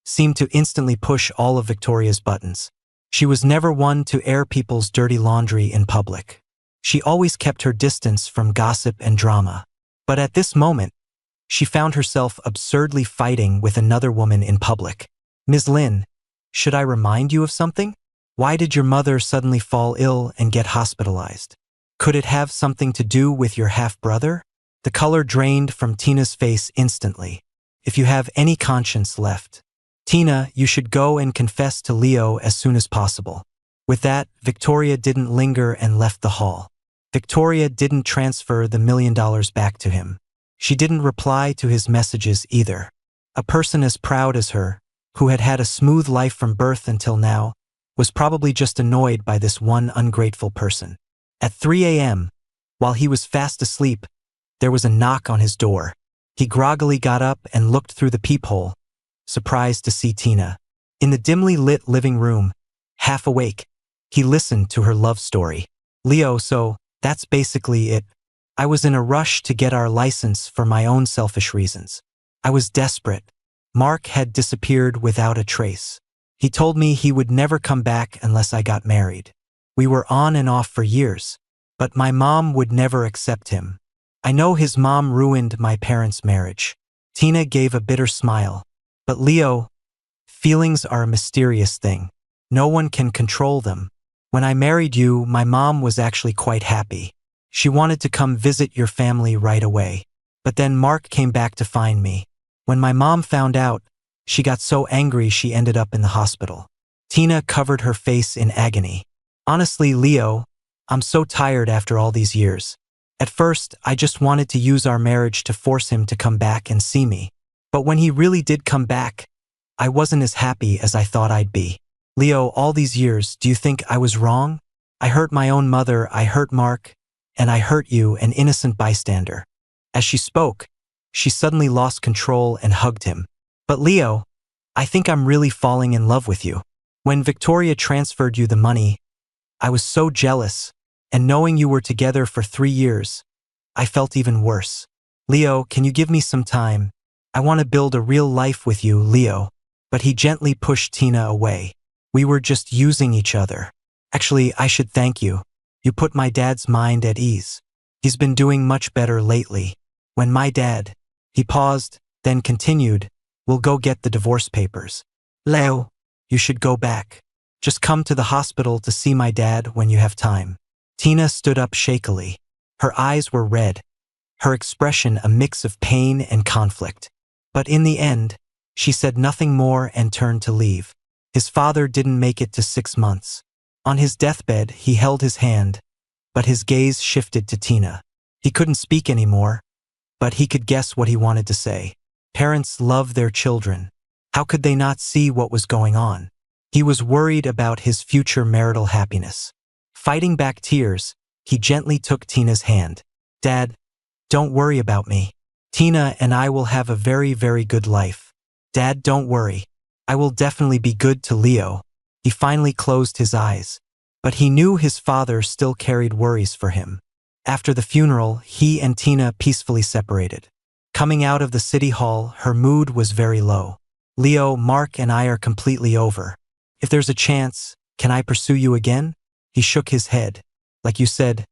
seemed to instantly push all of Victoria's buttons. She was never one to air people's dirty laundry in public. She always kept her distance from gossip and drama. But at this moment, she found herself absurdly fighting with another woman in public. Ms. Lin, should I remind you of something? Why did your mother suddenly fall ill and get hospitalized? Could it have something to do with your half-brother? The color drained from Tina's face instantly. If you have any conscience left, Tina, you should go and confess to Leo as soon as possible. With that, Victoria didn't linger and left the hall. Victoria didn't transfer the $1 million back to him. She didn't reply to his messages either. A person as proud as her, who had had a smooth life from birth until now, was probably just annoyed by this one ungrateful person. At 3 a.m., while he was fast asleep, there was a knock on his door. He groggily got up and looked through the peephole, surprised to see Tina. In the dimly lit living room, half awake, he listened to her love story. Leo, so that's basically it. I was in a rush to get our license for my own selfish reasons. I was desperate. Mark had disappeared without a trace. He told me he would never come back unless I got married. We were on and off for years, but my mom would never accept him. I know his mom ruined my parents' marriage. Tina gave a bitter smile. But Leo, feelings are a mysterious thing. No one can control them. When I married you, my mom was actually quite happy. She wanted to come visit your family right away. But then Mark came back to find me. When my mom found out, she got so angry she ended up in the hospital. Tina covered her face in agony. Honestly, Leo, I'm so tired after all these years. At first, I just wanted to use our marriage to force him to come back and see me. But when he really did come back, I wasn't as happy as I thought I'd be. Leo, all these years, do you think I was wrong? I hurt my own mother, I hurt Mark, and I hurt you, an innocent bystander. As she spoke, she suddenly lost control and hugged him. But Leo, I think I'm really falling in love with you. When Victoria transferred you the money, I was so jealous, and knowing you were together for 3 years, I felt even worse. Leo, can you give me some time? I want to build a real life with you, Leo. But he gently pushed Tina away. We were just using each other. Actually, I should thank you. You put my dad's mind at ease. He's been doing much better lately. When my dad, he paused, then continued, we'll go get the divorce papers. Leo, you should go back. Just come to the hospital to see my dad when you have time. Tina stood up shakily. Her eyes were red, her expression a mix of pain and conflict. But in the end, she said nothing more and turned to leave. His father didn't make it to 6 months. On his deathbed, he held his hand, but his gaze shifted to Tina. He couldn't speak anymore, but he could guess what he wanted to say. Parents love their children. How could they not see what was going on? He was worried about his future marital happiness. Fighting back tears, he gently took Tina's hand. Dad, don't worry about me. Tina and I will have a very, very good life. Dad, don't worry. I will definitely be good to Leo. He finally closed his eyes, but he knew his father still carried worries for him. After the funeral, he and Tina peacefully separated. Coming out of the city hall, her mood was very low. Leo, Mark and I are completely over. If there's a chance, can I pursue you again? He shook his head. Like you said,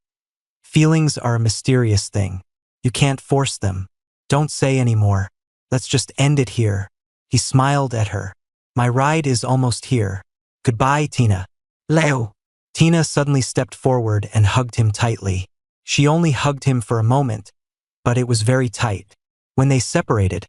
feelings are a mysterious thing. You can't force them. Don't say anymore. Let's just end it here. He smiled at her. My ride is almost here. Goodbye, Tina. Leo. Tina suddenly stepped forward and hugged him tightly. She only hugged him for a moment, but it was very tight. When they separated,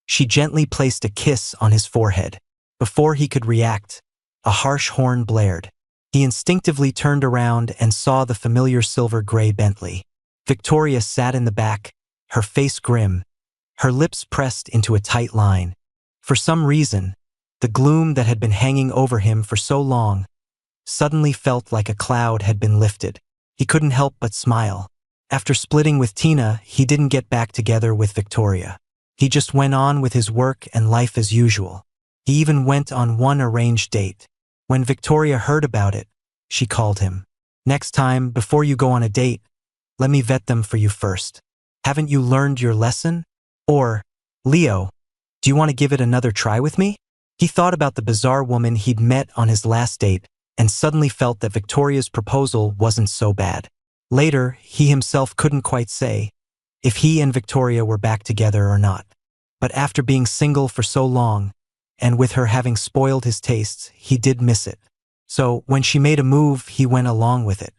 She gently placed a kiss on his forehead. Before he could react, a harsh horn blared. He instinctively turned around and saw the familiar silver-gray Bentley. Victoria sat in the back, her face grim, her lips pressed into a tight line. For some reason, the gloom that had been hanging over him for so long suddenly felt like a cloud had been lifted. He couldn't help but smile. After splitting with Tina, he didn't get back together with Victoria. He just went on with his work and life as usual. He even went on one arranged date. When Victoria heard about it, she called him. "Next time, before you go on a date, let me vet them for you first. Haven't you learned your lesson?" Or, "Leo, do you want to give it another try with me?" He thought about the bizarre woman he'd met on his last date and suddenly felt that Victoria's proposal wasn't so bad. Later, he himself couldn't quite say if he and Victoria were back together or not. But after being single for so long, and with her having spoiled his tastes, he did miss it. So when she made a move, he went along with it.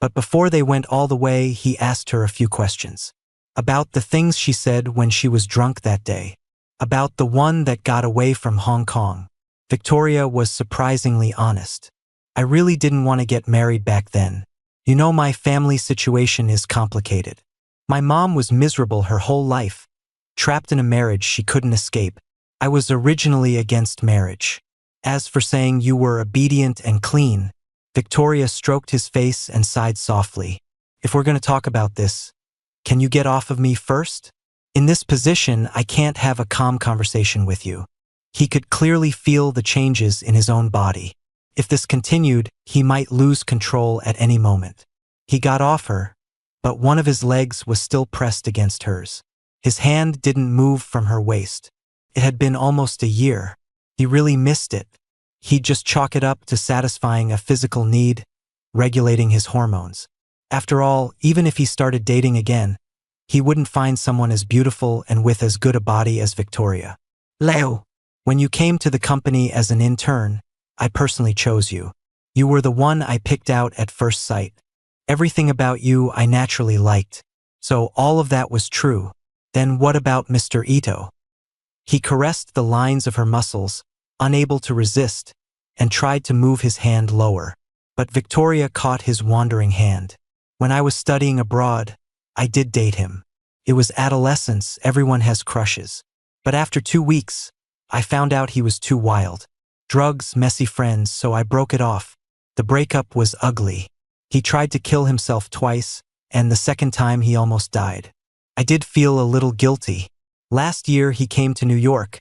But before they went all the way, he asked her a few questions. About the things she said when she was drunk that day. About the one that got away from Hong Kong. Victoria was surprisingly honest. "I really didn't want to get married back then. You know, my family situation is complicated. My mom was miserable her whole life, trapped in a marriage she couldn't escape. I was originally against marriage. As for saying you were obedient and clean," Victoria stroked his face and sighed softly. "If we're going to talk about this, can you get off of me first? In this position, I can't have a calm conversation with you." He could clearly feel the changes in his own body. If this continued, he might lose control at any moment. He got off her, but one of his legs was still pressed against hers. His hand didn't move from her waist. It had been almost a year. He really missed it. He'd just chalk it up to satisfying a physical need, regulating his hormones. After all, even if he started dating again, he wouldn't find someone as beautiful and with as good a body as Victoria. "Leo, when you came to the company as an intern, I personally chose you. You were the one I picked out at first sight. Everything about you I naturally liked. So all of that was true. Then what about Mr. Ito?" He caressed the lines of her muscles, unable to resist, and tried to move his hand lower. But Victoria caught his wandering hand. "When I was studying abroad, I did date him. It was adolescence, everyone has crushes. But after 2 weeks, I found out he was too wild. Drugs, messy friends, so I broke it off. The breakup was ugly. He tried to kill himself twice, and the second time he almost died. I did feel a little guilty. Last year he came to New York,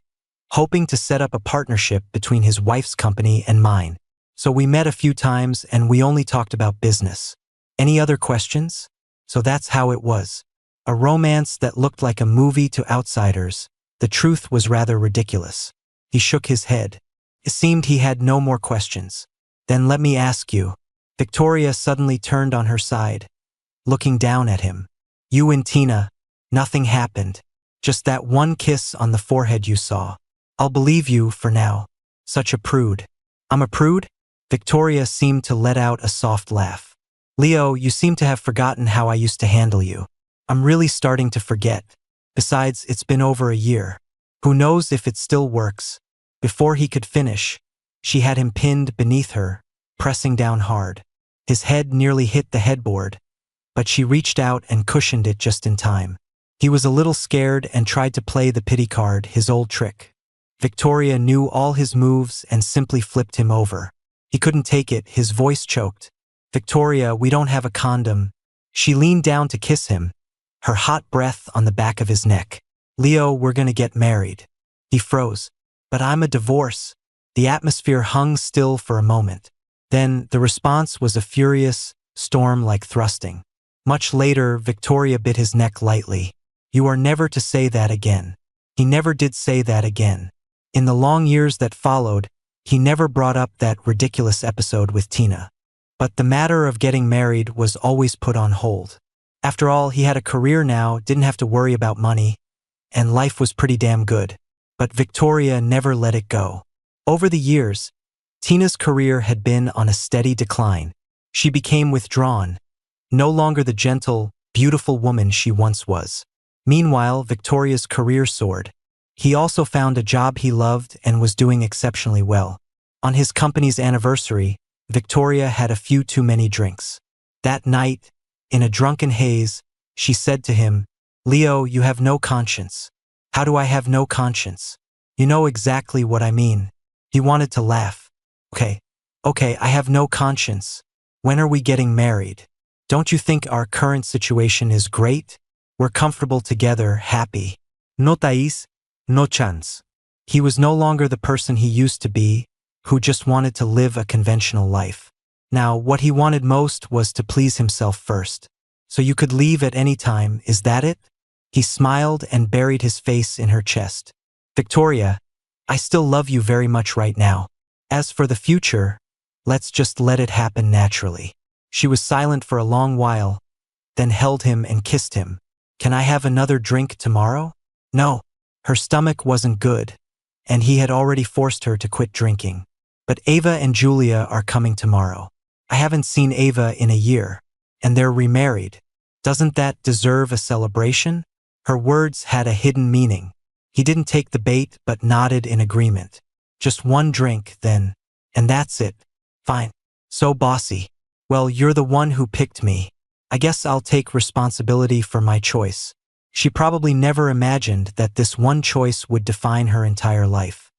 hoping to set up a partnership between his wife's company and mine. So we met a few times and we only talked about business. Any other questions? So that's how it was. A romance that looked like a movie to outsiders. The truth was rather ridiculous." He shook his head. It seemed he had no more questions. "Then let me ask you." Victoria suddenly turned on her side, looking down at him. "You and Tina, nothing happened. Just that one kiss on the forehead you saw. I'll believe you for now. Such a prude." "I'm a prude?" Victoria seemed to let out a soft laugh. "Leo, you seem to have forgotten how I used to handle you. I'm really starting to forget. Besides, it's been over a year. Who knows if it still works." Before he could finish, she had him pinned beneath her, pressing down hard. His head nearly hit the headboard, but she reached out and cushioned it just in time. He was a little scared and tried to play the pity card, his old trick. Victoria knew all his moves and simply flipped him over. He couldn't take it, his voice choked. "Victoria, we don't have a condom." She leaned down to kiss him, her hot breath on the back of his neck. "Leo, we're gonna get married." He froze. "But I'm a divorce." The atmosphere hung still for a moment. Then the response was a furious, storm-like thrusting. Much later, Victoria bit his neck lightly. "You are never to say that again." He never did say that again. In the long years that followed, he never brought up that ridiculous episode with Tina. But the matter of getting married was always put on hold. After all, he had a career now, didn't have to worry about money, and life was pretty damn good. But Victoria never let it go. Over the years, Tina's career had been on a steady decline. She became withdrawn, no longer the gentle, beautiful woman she once was. Meanwhile, Victoria's career soared. He also found a job he loved and was doing exceptionally well. On his company's anniversary, Victoria had a few too many drinks. That night, in a drunken haze, she said to him, "Leo, you have no conscience." "How do I have no conscience?" "You know exactly what I mean." He wanted to laugh. Okay, I have no conscience. When are we getting married? Don't you think our current situation is great? We're comfortable together, happy. No Thais, no chance. He was no longer the person he used to be, who just wanted to live a conventional life. Now, what he wanted most was to please himself first. "So you could leave at any time, is that it?" He smiled and buried his face in her chest. "Victoria, I still love you very much right now. As for the future, let's just let it happen naturally." She was silent for a long while, then held him and kissed him. "Can I have another drink tomorrow?" No. Her stomach wasn't good, and he had already forced her to quit drinking. "But Ava and Julia are coming tomorrow. I haven't seen Ava in a year, and they're remarried. Doesn't that deserve a celebration?" Her words had a hidden meaning. He didn't take the bait but nodded in agreement. "Just one drink, then. And that's it. Fine." "So bossy. Well, you're the one who picked me. I guess I'll take responsibility for my choice." She probably never imagined that this one choice would define her entire life.